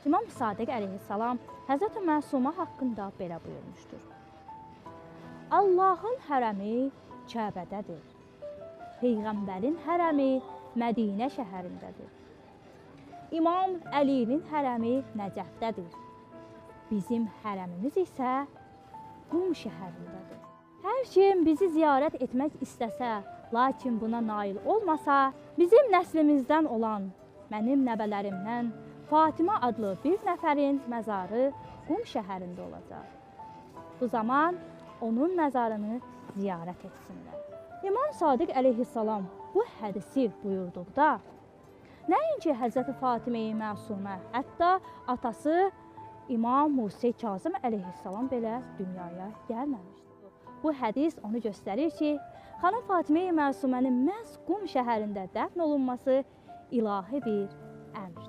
İmam Sadiq əleyhissalam Həzrət Məsumə haqqında belə buyurmuşdur. Allahın hərəmi Kəbədədir. Peyğəmbərin hərəmi Mədinə şəhərindədir. İmam Əlinin hərəmi Nəcəfdədir. Bizim hərəmimiz isə Qum şəhərindədir. Hər kim bizi ziyarət etmək istəsə, lakin buna nail olmasa, bizim nəslimizdən olan mənim nəvələrimdən Fatimə adlı bir nəfərin məzarı Qum şəhərində olacaq. Bu zaman onun məzarını ziyarət etsinlər. İmam Sadiq əleyhissalam bu hədisi buyurduqda, nəinki Həzrəti Fatimə-i Məsumə, hətta atası İmam Musa Kazım əleyhissalam belə dünyaya gəlməmişdir. Bu hədis onu göstərir ki, xanım Fatimə-i Məsumənin məhz Qum şəhərində dəfn olunması ilahi bir əmrdir.